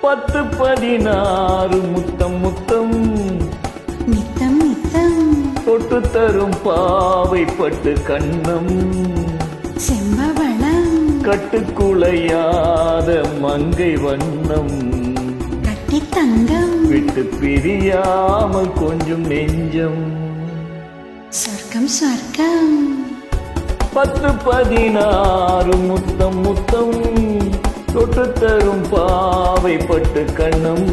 10-16 முத்தம் முத்தம் நித்தம் நித்தம் தொட்டு தரும் பாவை பட்டு கண்ணம் செம்பவளம் கட்டுக்குலையாத மங்கை வண்ணம் கட்டி தங்கம் விட்டு பிரியாமல் கொஞ்சம் நெஞ்சம் சொர்க்கம் சொர்க்கம் 10-16 முத்தம் முத்தம் தொட்டு தரும் பாவை பட்டு கண்ணம்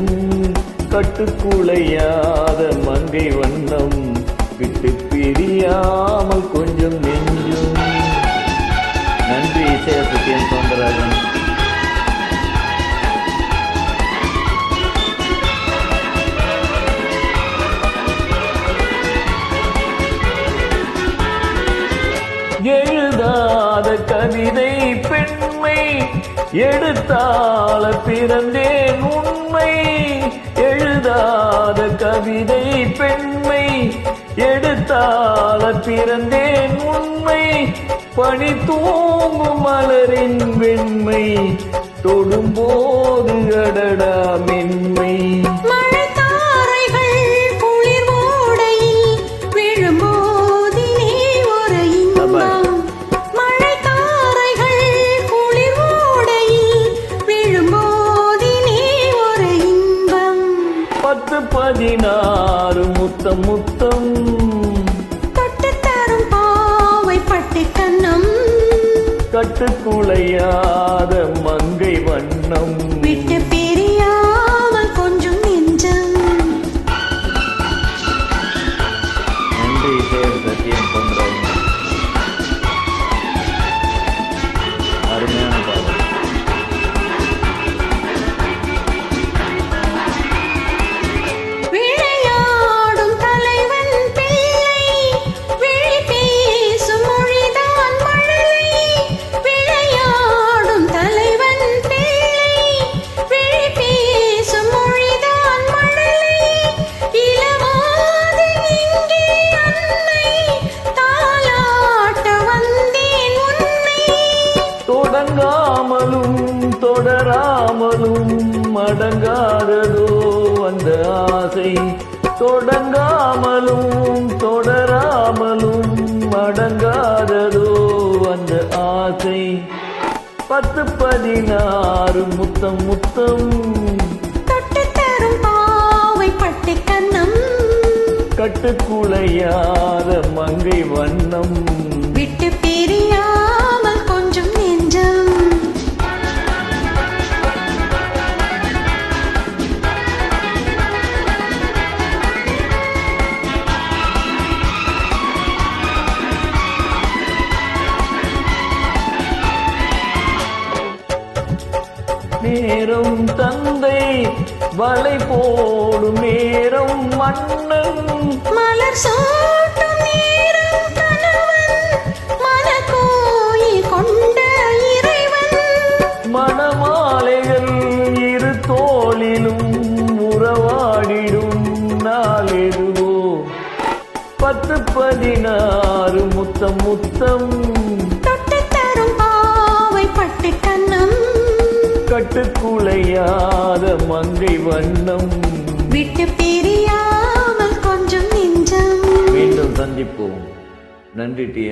கட்டுக்குலையாத மங்கை வண்ணம் விட்டு பிரியாமல் கொஞ்சம் நெஞ்சும். நன்றி இசையசத்தியன் சௌந்தரராஜன். எழுதாத கவிதை பெண்மை எடுத்தால பிறந்தேன் உண்மை. எழுதாத கவிதை பெண்மை எடுத்தால பிறந்தேன் உண்மை. பனி தூங்கும் மலரின் வெண்மை தொடும்போது அடடா மென்மை. முத்தம் முத்தம் தொட்டு தரும் பாவை பட்டு கண்ணம் கட்டுக்குலையாத மங்கை வண்ணம் விட்டு பிரியாமல் கொஞ்சம் நெஞ்சம். நன்றி சத்தியம் பண்றோம். அருமையான பாடல். தொடங்காமலும் தொடராமலும் அடங்காததோ அந்த ஆசை. தொடங்காமலும் தொடராமலும் அடங்காததோ அந்த ஆசை. 10-16 முத்தம் முத்தம் தொட்டு தரும் பாவை பட்டு கண்ணம் கட்டுக்குலையாத மங்கை வண்ணம் விட்டு பிரியாமல் கொஞ்சம் நெஞ்சம். நேரம் தந்தை வலை போடும் நேரம் மன்னன் மலர் சூட்டும் நேரம் கணவன் மனக்கோயில் கொண்ட இறைவன். மணமாலைகள் இரு தோளிலும் உறவாடிடும் நாளெதுவோ. 10-16 முத்தம் முத்தம் தொட்டு தரும் பாவை பட்டு கண்ணம் கட்டுக்குலையாத மங்கை வண்ணம் விட்டு பிரியாமல் கொஞ்சம் நெஞ்சம். மீண்டும் சந்திப்போம். நன்றி டி.